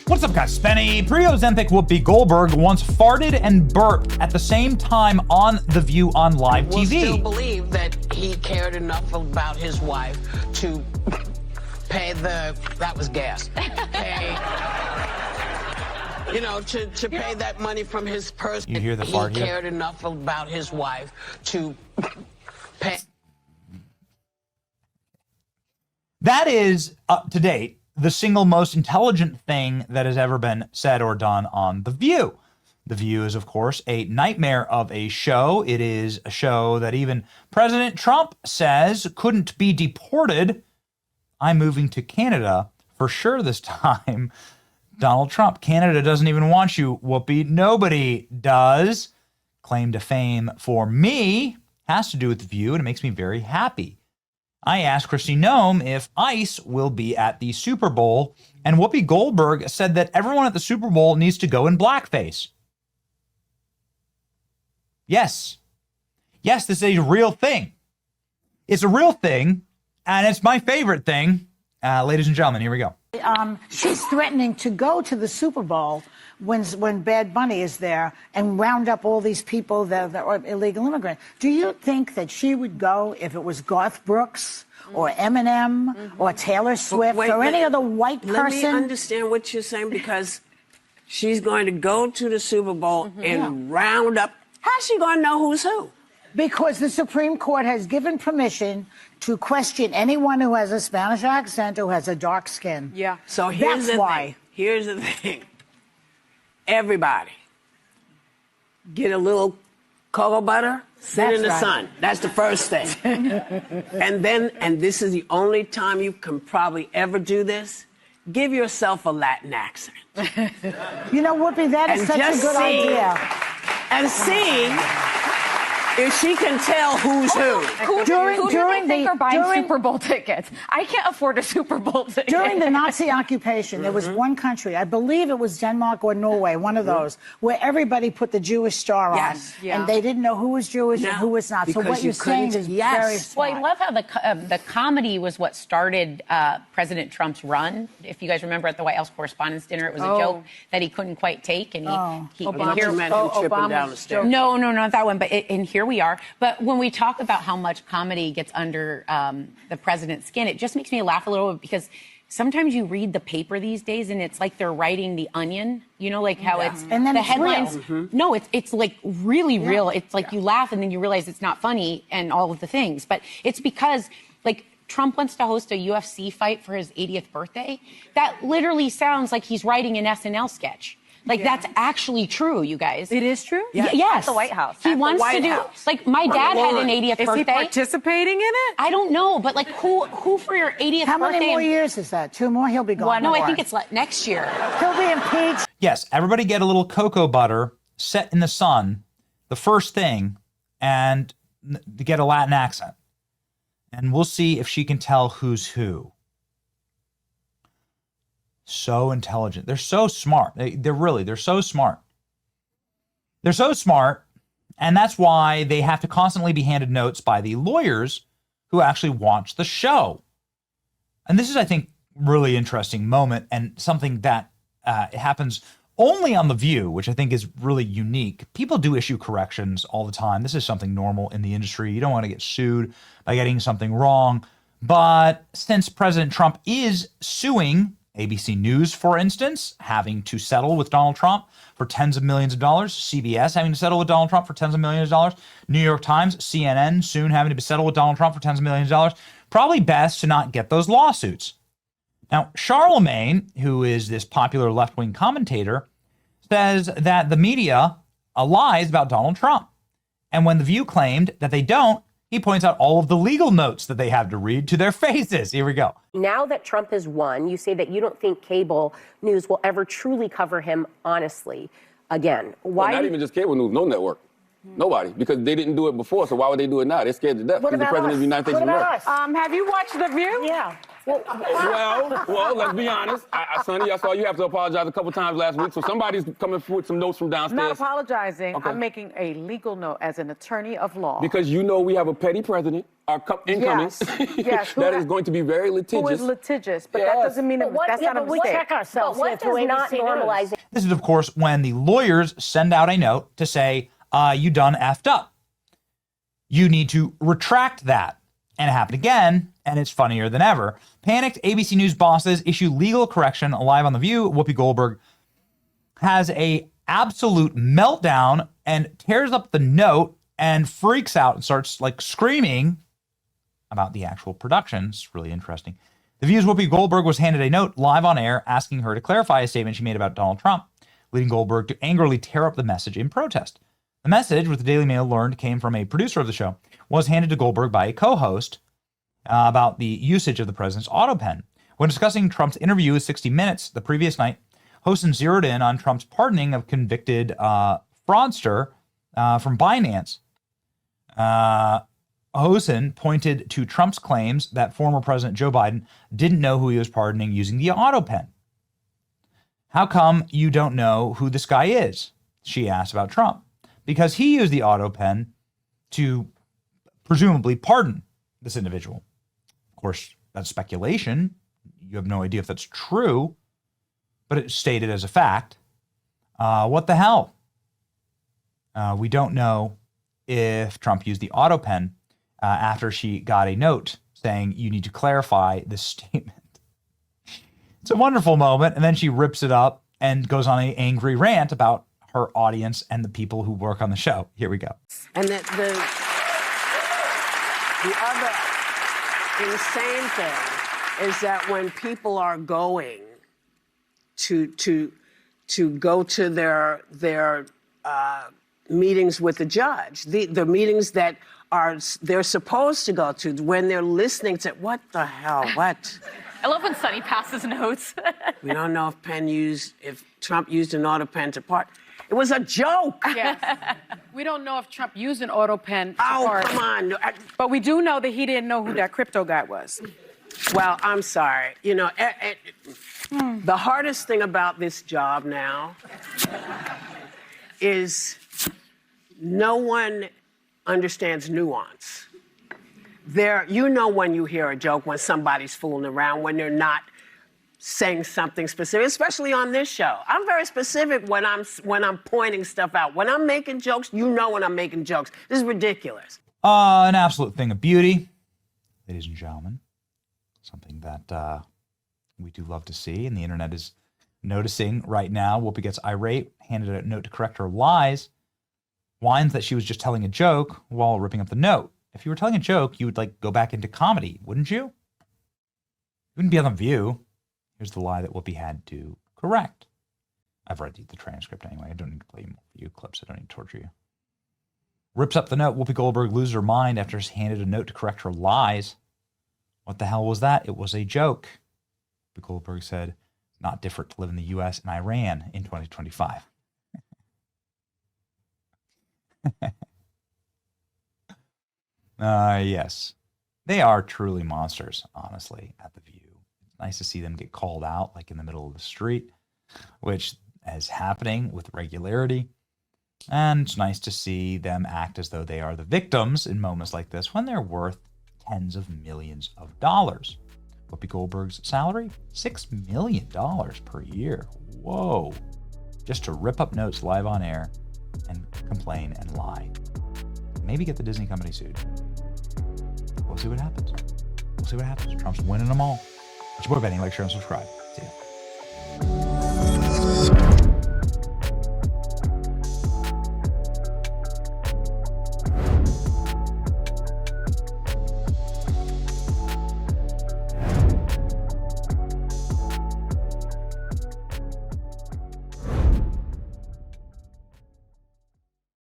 What's up, guys? Spenny. Pre-Ozempic Whoopi Goldberg once farted and burped at the same time on The View on live TV. We'll still believe that he cared enough about his wife to pay that was gas. To pay that money from his purse. You hear the fart He here? cared enough about his wife to pay. That is, up to date, the single most intelligent thing that has ever been said or done on The View. The View is, of course, a nightmare of a show. It is a show that even President Trump says couldn't be deported. I'm moving to Canada for sure this time. Donald Trump, Canada doesn't even want you, Whoopi. Nobody does. Claim to fame for me has to do with The View, and it makes me very happy. I asked Kristi Noem if ICE will be at the Super Bowl, and Whoopi Goldberg said that everyone at the Super Bowl needs to go in blackface. Yes. Yes, this is a real thing. It's a real thing, and it's my favorite thing. Ladies and gentlemen, here we go. She's threatening to go to the Super Bowl when Bad Bunny is there and round up all these people that are illegal immigrants. Do you think that she would go if it was Garth Brooks or Eminem or Taylor Swift or any other white person? Let me understand what you're saying, because she's going to go to the Super Bowl and round up. How's she going to know who's who? Because the Supreme Court has given permission to question anyone who has a Spanish accent or has a dark skin. Yeah. So here's the thing. Here's the thing. Everybody, get a little cocoa butter, sit in the sun. That's the first thing. and this is the only time you can probably ever do this, give yourself a Latin accent. You know, Whoopi, that is such a good idea. And see if she can tell who's who. Who do they think are buying Super Bowl tickets? I can't afford a Super Bowl ticket. During the Nazi occupation, there was one country, I believe it was Denmark or Norway, one of those, where everybody put the Jewish star on. Yeah. And they didn't know who was Jewish and who was not. So what you're saying is very smart. Well, I love how the comedy was what started President Trump's run. If you guys remember at the White House Correspondents' Dinner, it was a joke that he couldn't quite take. And he tripping down the stairs. No, not that one. But and here we are. But when we talk about how much comedy gets under the president's skin, it just makes me laugh a little bit, because sometimes you read the paper these days and it's like they're writing The Onion, you know, like how it's and then the it's headlines. real. No, it's like really real. It's like you laugh and then you realize it's not funny and all of the things. But it's because, like, Trump wants to host a UFC fight for his 80th birthday. That literally sounds like he's writing an SNL sketch. Like, that's actually true, you guys. It is true? Yes. At the White House. He wants to do, like, my dad had an 80th birthday. Is he participating in it? I don't know, but, like, who for your 80th How birthday? many more years is that? 2 more? He'll be gone. No, I think it's next year. He'll be impeached. Yes, everybody get a little cocoa butter, set in the sun, the first thing, and get a Latin accent. And we'll see if she can tell who's who. So intelligent. They're so smart. They're so smart. They're so smart, and that's why they have to constantly be handed notes by the lawyers who actually watch the show. And this is, I think, really interesting moment, and something that happens only on The View, which I think is really unique. People do issue corrections all the time. This is something normal in the industry. You don't want to get sued by getting something wrong. But since President Trump is suing ABC News, for instance, having to settle with Donald Trump for tens of millions of dollars, CBS having to settle with Donald Trump for tens of millions of dollars, New York Times, CNN soon having to settle with Donald Trump for tens of millions of dollars, probably best to not get those lawsuits. Now, Charlemagne, who is this popular left-wing commentator, says that the media lies about Donald Trump. And when The View claimed that they don't, he points out all of the legal notes that they have to read to their faces. Here we go. Now that Trump has won, you say that you don't think cable news will ever truly cover him honestly again. Why? Well, not even just cable news, no network. Nobody, because they didn't do it before, so why would they do it now? They're scared to death. What He's the about president us? of the United States What of about America. us? Have you watched The View? Yeah. Well, let's be honest. Sonny, I saw you have to apologize a couple times last week, so somebody's coming with some notes from downstairs. I'm not apologizing. Okay. I'm making a legal note as an attorney of law. Because you know we have a petty president, incoming, yes, that is going to be very litigious. Who is litigious, but that doesn't mean that's not a we mistake. check ourselves. But what does not normalize it? This is, of course, when the lawyers send out a note to say, you done effed up. You need to retract that. And it happened again, and it's funnier than ever. Panicked ABC News bosses issue legal correction live on The View. Whoopi Goldberg has a absolute meltdown and tears up the note and freaks out and starts like screaming about the actual production. It's really interesting. The View's Whoopi Goldberg was handed a note live on air asking her to clarify a statement she made about Donald Trump, leading Goldberg to angrily tear up the message in protest. The message, which the Daily Mail learned came from a producer of the show, was handed to Goldberg by a co-host about the usage of the president's auto pen. When discussing Trump's interview with 60 Minutes the previous night, Hosen zeroed in on Trump's pardoning of convicted fraudster from Binance. Hosen pointed to Trump's claims that former President Joe Biden didn't know who he was pardoning using the auto pen. How come you don't know who this guy is? She asked about Trump. Because he used the auto pen to presumably pardon this individual. Of course, that's speculation. You have no idea if that's true, but it's stated as a fact. What the hell? We don't know if Trump used the auto pen after she got a note saying you need to clarify this statement. It's a wonderful moment. And then she rips it up and goes on an angry rant about her audience and the people who work on the show. Here we go. And the other insane thing is that when people are going to go to their meetings with the judge, the meetings that they're supposed to go to, when they're listening to what the hell, what? I love when Sonny passes notes. We don't know if Trump used an auto pen to part. It was a joke. Yes. We don't know if Trump used an auto pen to pardon. Come on. But we do know that he didn't know who that crypto guy was. Well, I'm sorry. You know, the hardest thing about this job now is no one understands nuance. You know when you hear a joke, when somebody's fooling around, when they're not saying something specific, especially on this show. I'm very specific when I'm pointing stuff out. When I'm making jokes, you know when I'm making jokes. This is ridiculous. An absolute thing of beauty, ladies and gentlemen. Something that we do love to see, and the internet is noticing right now. Whoopi gets irate, handed a note to correct her lies, whines that she was just telling a joke while ripping up the note. If you were telling a joke, you would like go back into comedy, wouldn't you? You wouldn't be on The View. Here's the lie that Whoopi had to correct. I've read the transcript anyway. I don't need to play more for you clips. I don't need to torture you. Rips up the note. Whoopi Goldberg loses her mind after she's handed a note to correct her lies. What the hell was that? It was a joke. Whoopi Goldberg said, not different to live in the U.S. and Iran in 2025. Yes. They are truly monsters, honestly, at The View. It's nice to see them get called out, like in the middle of the street, which is happening with regularity. And it's nice to see them act as though they are the victims in moments like this when they're worth tens of millions of dollars. Whoopi Goldberg's salary? $6 million per year. Whoa. Just to rip up notes live on air and complain and lie. Maybe get the Disney company sued. We'll see what happens. Trump's winning them all. It's your boy Benny. Like, share, and subscribe. See ya.